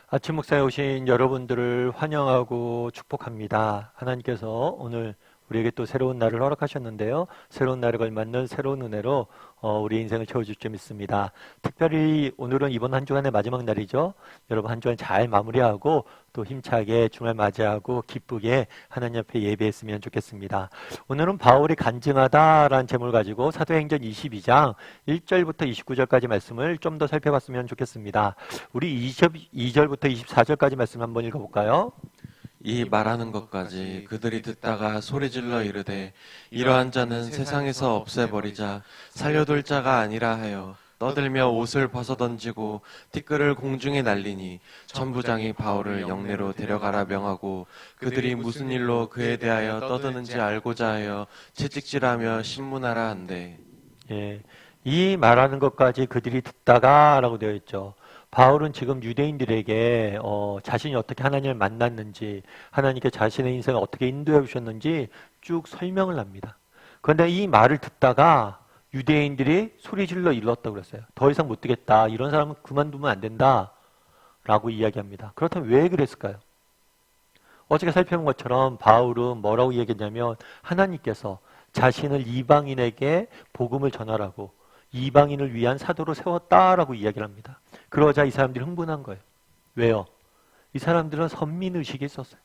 아침 목상에 오신 여러분들을 환영하고 축복합니다. 하나님께서 오늘 우리에게 또 새로운 날을 허락하셨는데요. 새로운 날에 걸맞는 새로운 은혜로 우리 인생을 채워줄 줄 믿습니다. 특별히 오늘은 이번 한 주간의 마지막 날이죠. 여러분 한 주간 잘 마무리하고 또 힘차게 주말 맞이하고 기쁘게 하나님 앞에 예배했으면 좋겠습니다. 오늘은 바울이 간증하다라는 제목을 가지고 사도행전 22장 1절부터 29절까지 말씀을 좀 더 살펴봤으면 좋겠습니다. 우리 2절부터 24절까지 말씀 한번 읽어볼까요? 이 말하는 것까지 그들이 듣다가 소리질러 이르되 이러한 자는 세상에서 없애버리자 살려둘 자가 아니라 하여 떠들며 옷을 벗어던지고 티끌을 공중에 날리니 천부장이 바울을 영내로 데려가라 명하고 그들이 무슨 일로 그에 대하여 떠드는지 알고자 하여 채찍질하며 신문하라 한대. 예, 이 말하는 것까지 그들이 듣다가 라고 되어 있죠. 바울은 지금 유대인들에게 자신이 어떻게 하나님을 만났는지, 하나님께 자신의 인생을 어떻게 인도해 주셨는지 쭉 설명을 합니다. 그런데 이 말을 듣다가 유대인들이 소리질러 일렀다고 그랬어요. 더 이상 못 듣겠다. 이런 사람은 그만두면 안 된다. 라고 이야기합니다. 그렇다면 왜 그랬을까요? 어저께 살펴본 것처럼 바울은 뭐라고 이야기했냐면 하나님께서 자신을 이방인에게 복음을 전하라고 이방인을 위한 사도로 세웠다라고 이야기를 합니다. 그러자 이 사람들이 흥분한 거예요. 왜요? 이 사람들은 선민의식이 있었어요.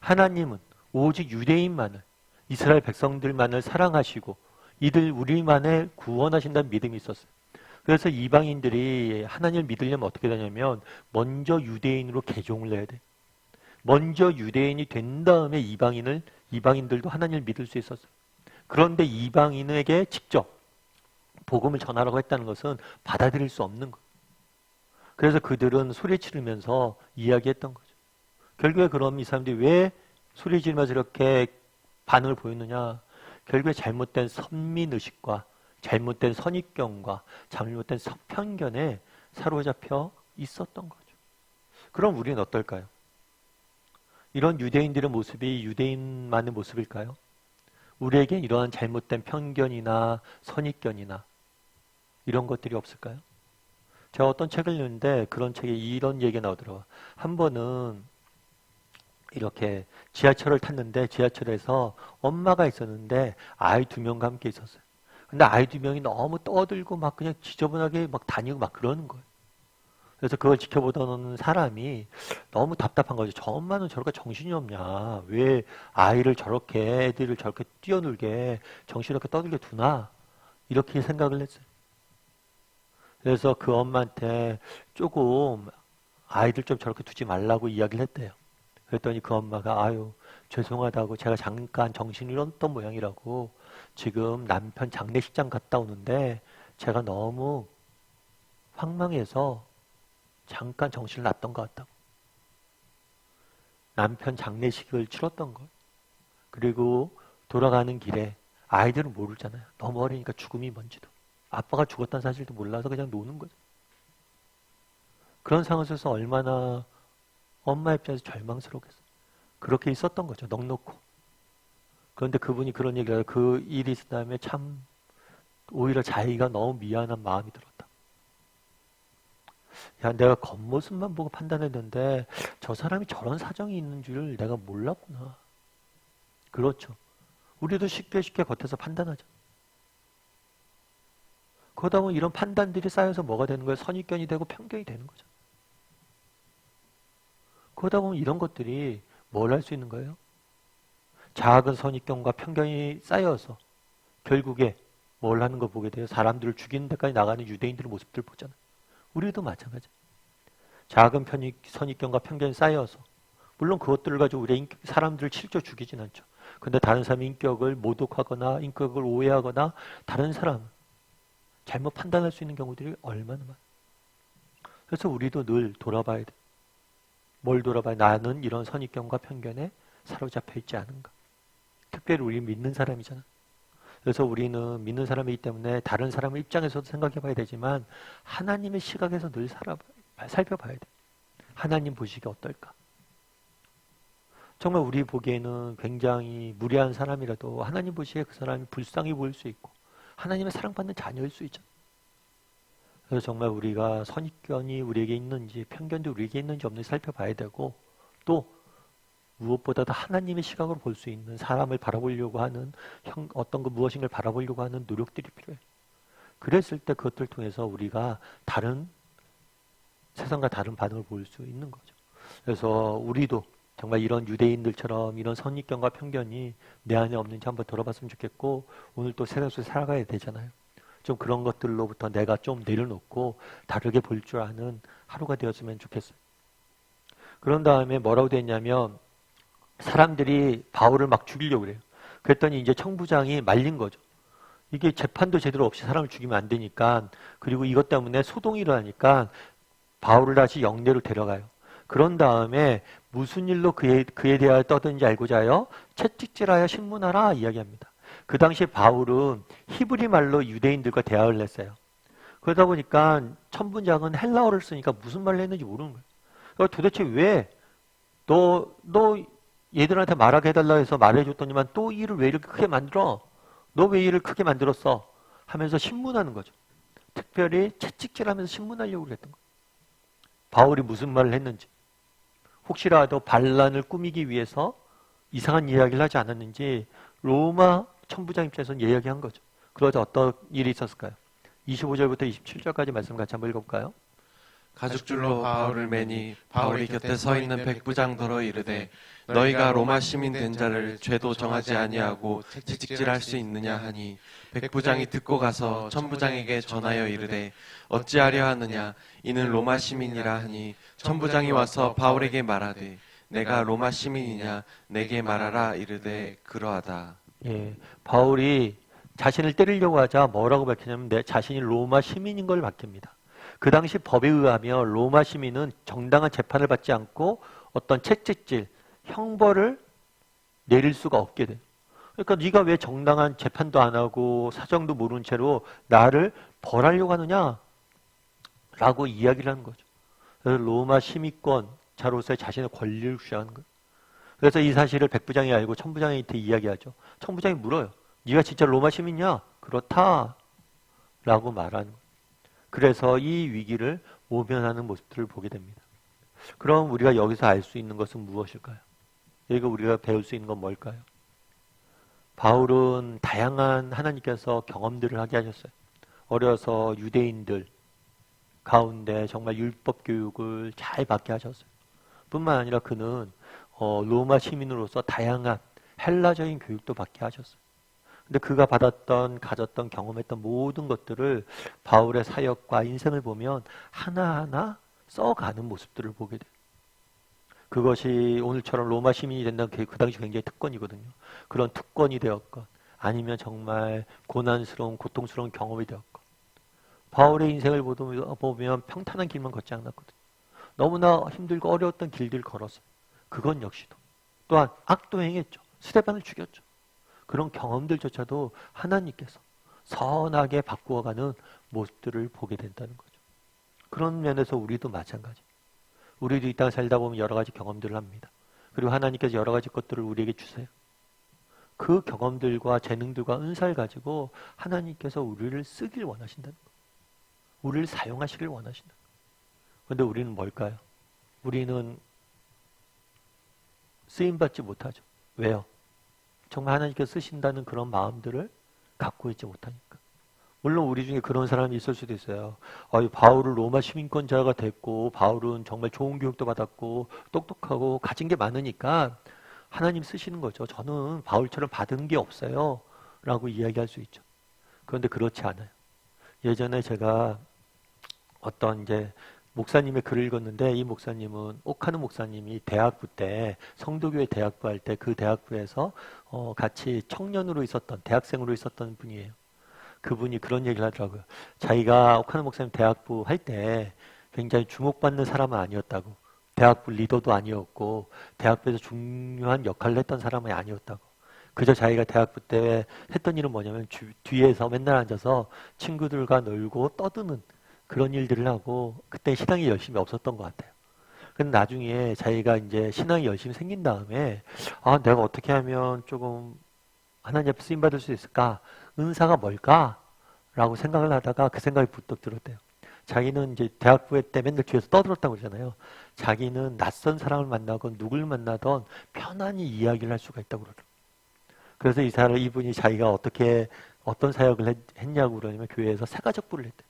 하나님은 오직 유대인만을, 이스라엘 백성들만을 사랑하시고 이들 우리만을 구원하신다는 믿음이 있었어요. 그래서 이방인들이 하나님을 믿으려면 어떻게 되냐면 먼저 유대인으로 개종을 해야 돼. 먼저 유대인이 된 다음에 이방인들도 하나님을 믿을 수 있었어요. 그런데 이방인에게 직접 복음을 전하라고 했다는 것은 받아들일 수 없는 거예요. 그래서 그들은 소리 지르면서 이야기했던 거죠. 결국에 그럼 이 사람들이 왜 소리 지르면서 이렇게 반응을 보였느냐? 결국에 잘못된 선민의식과 잘못된 선입견과 잘못된 편견에 사로잡혀 있었던 거죠. 그럼 우리는 어떨까요? 이런 유대인들의 모습이 유대인만의 모습일까요? 우리에게 이러한 잘못된 편견이나 선입견이나 이런 것들이 없을까요? 제가 어떤 책을 읽는데 그런 책에 이런 얘기가 나오더라고요. 한 번은 이렇게 지하철을 탔는데 지하철에서 엄마가 있었는데 아이 2명과 함께 있었어요. 근데 아이 2명이 너무 떠들고 막 그냥 지저분하게 막 다니고 막 그러는 거예요. 그래서 그걸 지켜보던 사람이 너무 답답한 거죠. 저 엄마는 저렇게 정신이 없냐. 왜 아이를 저렇게 애들을 저렇게 뛰어놀게 정신없게 떠들게 두나. 이렇게 생각을 했어요. 그래서 그 엄마한테 조금 아이들 좀 저렇게 두지 말라고 이야기를 했대요. 그랬더니 그 엄마가 아유 죄송하다고 제가 잠깐 정신이 잃었던 모양이라고 지금 남편 장례식장 갔다 오는데 제가 너무 황망해서 잠깐 정신을 놨던 것 같다고. 남편 장례식을 치렀던 것. 그리고 돌아가는 길에 아이들은 모르잖아요. 너무 어리니까 죽음이 뭔지도. 아빠가 죽었다는 사실도 몰라서 그냥 노는 거죠. 그런 상황에서 얼마나 엄마 입장에서 절망스러웠겠어요. 그렇게 있었던 거죠. 넋놓고. 그런데 그분이 그런 얘기를 하고 그 일이 있은 다음에 참 오히려 자기가 너무 미안한 마음이 들었다. 야, 내가 겉모습만 보고 판단했는데 저 사람이 저런 사정이 있는 줄 내가 몰랐구나. 그렇죠. 우리도 쉽게 겉에서 판단하죠. 그러다 보면 이런 판단들이 쌓여서 뭐가 되는 거예요? 선입견이 되고 편견이 되는 거죠. 그러다 보면 이런 것들이 뭘 할 수 있는 거예요? 작은 선입견과 편견이 쌓여서 결국에 뭘 하는 거 보게 돼요? 사람들을 죽이는 데까지 나가는 유대인들의 모습들 보잖아요. 우리도 마찬가지. 작은 선입견과 편견이 쌓여서 물론 그것들을 가지고 우리 사람들을 실제 죽이진 않죠. 근데 다른 사람의 인격을 모독하거나 인격을 오해하거나 다른 사람 잘못 판단할 수 있는 경우들이 얼마나 많아요. 그래서 우리도 늘 돌아봐야 돼. 뭘 돌아봐야 나는 이런 선입견과 편견에 사로잡혀 있지 않은가. 특별히 우리 믿는 사람이잖아. 그래서 우리는 믿는 사람이기 때문에 다른 사람의 입장에서도 생각해 봐야 되지만 하나님의 시각에서 늘 살펴봐야 돼. 하나님 보시기에 어떨까? 정말 우리 보기에는 굉장히 무례한 사람이라도 하나님 보시기에 그 사람이 불쌍히 보일 수 있고 하나님의 사랑받는 자녀일 수 있죠. 그래서 정말 우리가 선입견이 우리에게 있는지 편견도 우리에게 있는지 없는지 살펴봐야 되고 또 무엇보다도 하나님의 시각으로 볼 수 있는 사람을 바라보려고 하는 어떤 그 무엇인가를 바라보려고 하는 노력들이 필요해요. 그랬을 때 그것들 통해서 우리가 세상과 다른 반응을 볼 수 있는 거죠. 그래서 우리도 정말 이런 유대인들처럼 이런 선입견과 편견이 내 안에 없는지 한번 돌아봤으면 좋겠고 오늘 또 세상 속에 살아가야 되잖아요. 좀 그런 것들로부터 내가 좀 내려놓고 다르게 볼 줄 아는 하루가 되었으면 좋겠어요. 그런 다음에 뭐라고 됐냐면 사람들이 바울을 막 죽이려고 그래요. 그랬더니 이제 청부장이 말린 거죠. 이게 재판도 제대로 없이 사람을 죽이면 안 되니까 그리고 이것 때문에 소동이 일어나니까 바울을 다시 영내로 데려가요. 그런 다음에 무슨 일로 그에 대하여 떠드는지 알고자 하여 채찍질하여 신문하라 이야기합니다. 그 당시에 바울은 히브리 말로 유대인들과 대화를 했어요. 그러다 보니까 천부장은 헬라어를 쓰니까 무슨 말을 했는지 모르는 거예요. 그러니까 도대체 왜 너 얘들한테 말하게 해달라 해서 말해줬더니만 또 일을 왜 이렇게 크게 만들어? 너 왜 일을 크게 만들었어? 하면서 신문하는 거죠. 특별히 채찍질하면서 신문하려고 그랬던 거예요. 바울이 무슨 말을 했는지 혹시라도 반란을 꾸미기 위해서 이상한 이야기를 하지 않았는지 로마 천부장 입장에서는 이야기한 거죠. 그러자 어떤 일이 있었을까요? 25절부터 27절까지 말씀 같이 한번 읽어볼까요? 가죽줄로 바울을 매니 바울이 곁에 서 있는 백부장더러 이르되 너희가 로마 시민 된 자를 죄도 정하지 아니하고 채찍질할 수 있느냐 하니 백부장이 듣고 가서 천부장에게 전하여 이르되 어찌하려 하느냐 이는 로마 시민이라 하니 천부장이 와서 바울에게 말하되 내가 로마 시민이냐 내게 말하라 이르되 그러하다. 예, 바울이 자신을 때리려고 하자 뭐라고 밝히냐면 내 자신이 로마 시민인 걸 밝힙니다. 그 당시 법에 의하면 로마 시민은 정당한 재판을 받지 않고 어떤 채찍질, 형벌을 내릴 수가 없게 돼요. 그러니까 네가 왜 정당한 재판도 안 하고 사정도 모른 채로 나를 벌하려고 하느냐? 라고 이야기를 하는 거죠. 그래서 로마 시민권자로서의 자신의 권리를 주장하는 거예요. 그래서 이 사실을 백부장이 알고 천부장한테 이야기하죠. 천부장이 물어요. 네가 진짜 로마 시민이냐? 그렇다. 라고 말하는 거예요. 그래서 이 위기를 모면하는 모습들을 보게 됩니다. 그럼 우리가 여기서 알 수 있는 것은 무엇일까요? 여기가 우리가 배울 수 있는 건 뭘까요? 바울은 다양한 하나님께서 경험들을 하게 하셨어요. 어려서 유대인들 가운데 정말 율법 교육을 잘 받게 하셨어요. 뿐만 아니라 그는 로마 시민으로서 다양한 헬라적인 교육도 받게 하셨어요. 근데 그가 가졌던, 경험했던 모든 것들을 바울의 사역과 인생을 보면 하나하나 써가는 모습들을 보게 돼요. 그것이 오늘처럼 로마 시민이 된다는 게 그 당시 굉장히 특권이거든요. 그런 특권이 되었건 아니면 정말 고난스러운, 고통스러운 경험이 되었건 바울의 인생을 보면 평탄한 길만 걷지 않았거든요. 너무나 힘들고 어려웠던 길들을 걸었어요. 그건 역시도. 또한 악도 행했죠. 스데반을 죽였죠. 그런 경험들조차도 하나님께서 선하게 바꾸어가는 모습들을 보게 된다는 거죠. 그런 면에서 우리도 마찬가지. 우리도 이 땅을 살다 보면 여러 가지 경험들을 합니다. 그리고 하나님께서 여러 가지 것들을 우리에게 주세요. 그 경험들과 재능들과 은사를 가지고 하나님께서 우리를 쓰길 원하신다는 거예요. 우리를 사용하시길 원하신다. 그런데 우리는 뭘까요? 우리는 쓰임받지 못하죠. 왜요? 정말 하나님께서 쓰신다는 그런 마음들을 갖고 있지 못하니까. 물론 우리 중에 그런 사람이 있을 수도 있어요. 바울은 로마 시민권자가 됐고 바울은 정말 좋은 교육도 받았고 똑똑하고 가진 게 많으니까 하나님 쓰시는 거죠. 저는 바울처럼 받은 게 없어요. 라고 이야기할 수 있죠. 그런데 그렇지 않아요. 예전에 제가 어떤 이제 목사님의 글을 읽었는데 이 목사님은 오카누 목사님이 대학부 때 성도교회 대학부 할 때 그 대학부에서 같이 청년으로 있었던 대학생으로 있었던 분이에요. 그분이 그런 얘기를 하더라고요. 자기가 오카누 목사님 대학부 할 때 굉장히 주목받는 사람은 아니었다고. 대학부 리더도 아니었고 대학부에서 중요한 역할을 했던 사람이 아니었다고. 그저 자기가 대학부 때 했던 일은 뭐냐면 뒤에서 맨날 앉아서 친구들과 놀고 떠드는 그런 일들을 하고 그때 신앙이 열심히 없었던 것 같아요. 근데 나중에 자기가 이제 신앙이 열심히 생긴 다음에 내가 어떻게 하면 조금 하나님 앞에 쓰임 받을 수 있을까? 은사가 뭘까? 라고 생각을 하다가 그 생각이 부쩍 들었대요. 자기는 이제 대학부회 때 맨날 뒤에서 떠들었다고 그러잖아요. 자기는 낯선 사람을 만나건 누굴 만나던 편안히 이야기를 할 수가 있다고 그러더라고요. 그래서 이분이 자기가 어떤 사역을 했냐고 그러냐면 교회에서 새가족부를 했대.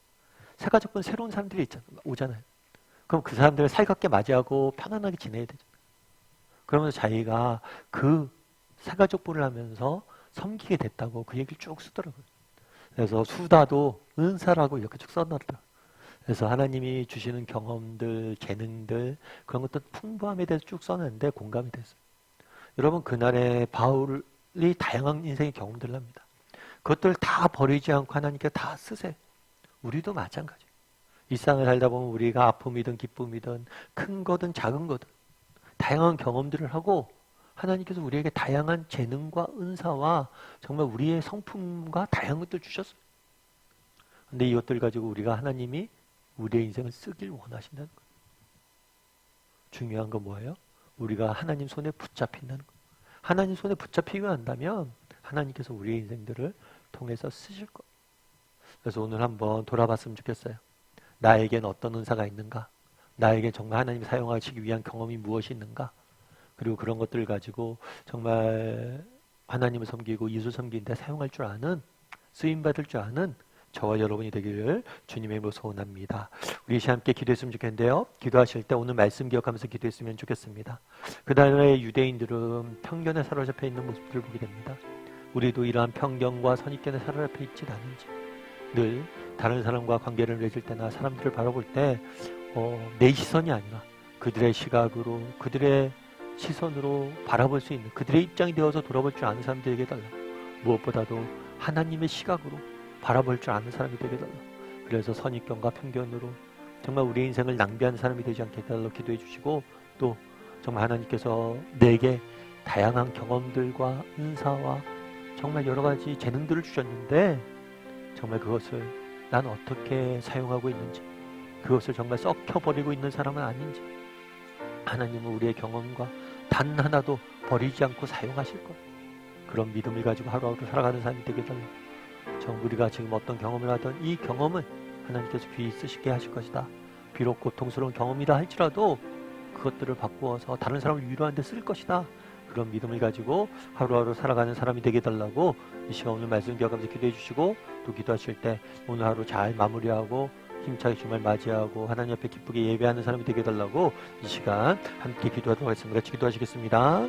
새가족부는 새로운 사람들이 오잖아요. 그럼 그 사람들을 살갑게 맞이하고 편안하게 지내야 되잖아요. 그러면서 자기가 그 새가족부를 하면서 섬기게 됐다고 그 얘기를 쭉 쓰더라고요. 그래서 수다도 은사라고 이렇게 쭉 써놨더라고요. 그래서 하나님이 주시는 경험들, 재능들 그런 것도 풍부함에 대해서 쭉 써놨는데 공감이 됐어요. 여러분 그날에 바울이 다양한 인생의 경험들을 합니다. 그것들 다 버리지 않고 하나님께 다 쓰세요. 우리도 마찬가지예요. 일상을 살다 보면 우리가 아픔이든 기쁨이든 큰 거든 작은 거든 다양한 경험들을 하고 하나님께서 우리에게 다양한 재능과 은사와 정말 우리의 성품과 다양한 것들 주셨어요. 근데 이것들 가지고 우리가 하나님이 우리의 인생을 쓰길 원하신다는 거예요. 중요한 건 뭐예요? 우리가 하나님 손에 붙잡힌다는 거예요. 하나님 손에 붙잡히고 한다면 하나님께서 우리의 인생들을 통해서 쓰실 거예요. 그래서 오늘 한번 돌아봤으면 좋겠어요. 나에겐 어떤 은사가 있는가? 나에게 정말 하나님 사용하시기 위한 경험이 무엇이 있는가? 그리고 그런 것들을 가지고 정말 하나님을 섬기고 예수 섬기는데 사용할 줄 아는, 쓰임받을 줄 아는 저와 여러분이 되기를 주님의 이름으로 소원합니다. 우리 함께 기도했으면 좋겠는데요. 기도하실 때 오늘 말씀 기억하면서 기도했으면 좋겠습니다. 그날의 유대인들은 편견에 사로잡혀 있는 모습들을 보게 됩니다. 우리도 이러한 편견과 선입견에 사로잡혀 있지 않은지 늘 다른 사람과 관계를 맺을 때나 사람들을 바라볼 때 내 시선이 아니라 그들의 시각으로 그들의 시선으로 바라볼 수 있는 그들의 입장이 되어서 돌아볼 줄 아는 사람들에게 달라. 무엇보다도 하나님의 시각으로 바라볼 줄 아는 사람이 되게 달라. 그래서 선입견과 편견으로 정말 우리의 인생을 낭비하는 사람이 되지 않게 달라 기도해 주시고 또 정말 하나님께서 내게 다양한 경험들과 은사와 정말 여러 가지 재능들을 주셨는데 정말 그것을 난 어떻게 사용하고 있는지 그것을 정말 썩혀버리고 있는 사람은 아닌지 하나님은 우리의 경험과 단 하나도 버리지 않고 사용하실 거예요. 그런 믿음을 가지고 하루하루 살아가는 사람이 되게 달라. 정 우리가 지금 어떤 경험을 하던 이 경험을 하나님께서 귀히 쓰시게 하실 것이다. 비록 고통스러운 경험이라 할지라도 그것들을 바꾸어서 다른 사람을 위로하는 데 쓸 것이다. 그런 믿음을 가지고 하루하루 살아가는 사람이 되게 달라고 이 시간 오늘 말씀 기억하면서 기도해 주시고 또 기도하실 때 오늘 하루 잘 마무리하고 힘차게 주말 맞이하고 하나님 앞에 기쁘게 예배하는 사람이 되게 달라고 이 시간 함께 기도하도록 하겠습니다. 같이 기도하시겠습니다.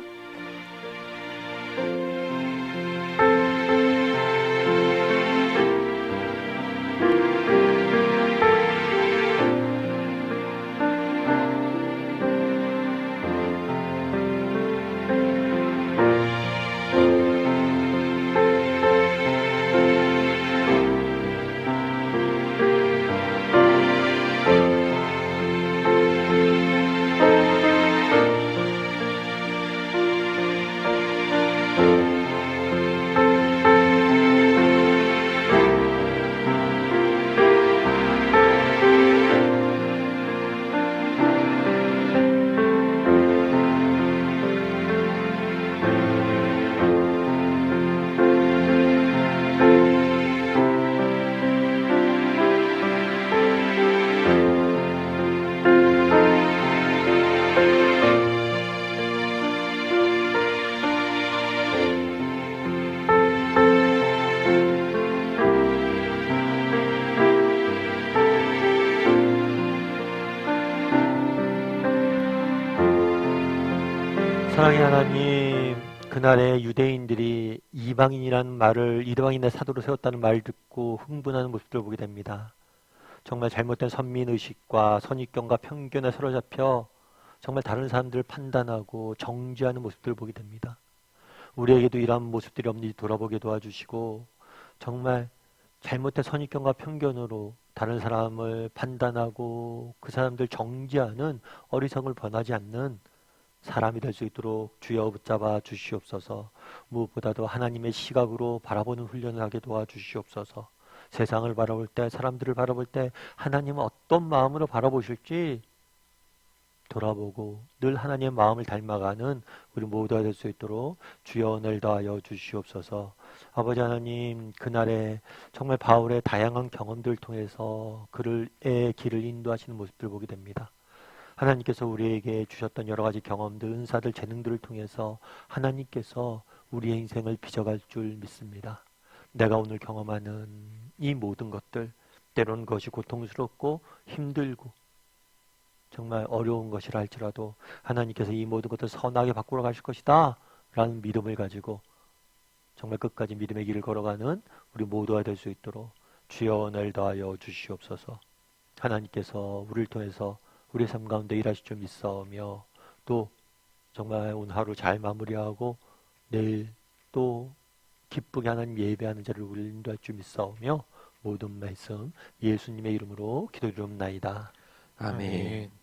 사랑의 하나님, 그날의 유대인들이 이방인이라는 말을 이방인의 사도로 세웠다는 말을 듣고 흥분하는 모습들을 보게 됩니다. 정말 잘못된 선민의식과 선입견과 편견에 사로잡혀 정말 다른 사람들을 판단하고 정죄하는 모습들을 보게 됩니다. 우리에게도 이러한 모습들이 없는지 돌아보게 도와주시고 정말 잘못된 선입견과 편견으로 다른 사람을 판단하고 그 사람들 정죄하는 어리석음을 범하지 않는 사람이 될 수 있도록 주여 붙잡아 주시옵소서. 무엇보다도 하나님의 시각으로 바라보는 훈련을 하게 도와주시옵소서. 세상을 바라볼 때 사람들을 바라볼 때 하나님은 어떤 마음으로 바라보실지 돌아보고 늘 하나님의 마음을 닮아가는 우리 모두가 될 수 있도록 주여 은혜를 더하여 주시옵소서. 아버지 하나님, 그날에 정말 바울의 다양한 경험들을 통해서 그의 길을 인도하시는 모습들을 보게 됩니다. 하나님께서 우리에게 주셨던 여러 가지 경험들, 은사들, 재능들을 통해서 하나님께서 우리의 인생을 빚어갈 줄 믿습니다. 내가 오늘 경험하는 이 모든 것들, 때로는 그것이 고통스럽고 힘들고 정말 어려운 것이라 할지라도 하나님께서 이 모든 것을 선하게 바꾸러 가실 것이다 라는 믿음을 가지고 정말 끝까지 믿음의 길을 걸어가는 우리 모두가 될 수 있도록 주여 은혜를 더하여 주시옵소서. 하나님께서 우리를 통해서 우리의 삶 가운데 일하실 줄 믿사오며 또 정말 오늘 하루 잘 마무리하고 내일 또 기쁘게 하나님 예배하는 자를 우리를 인도할 줄 믿사오며 모든 말씀 예수님의 이름으로 기도드리옵나이다. 아멘.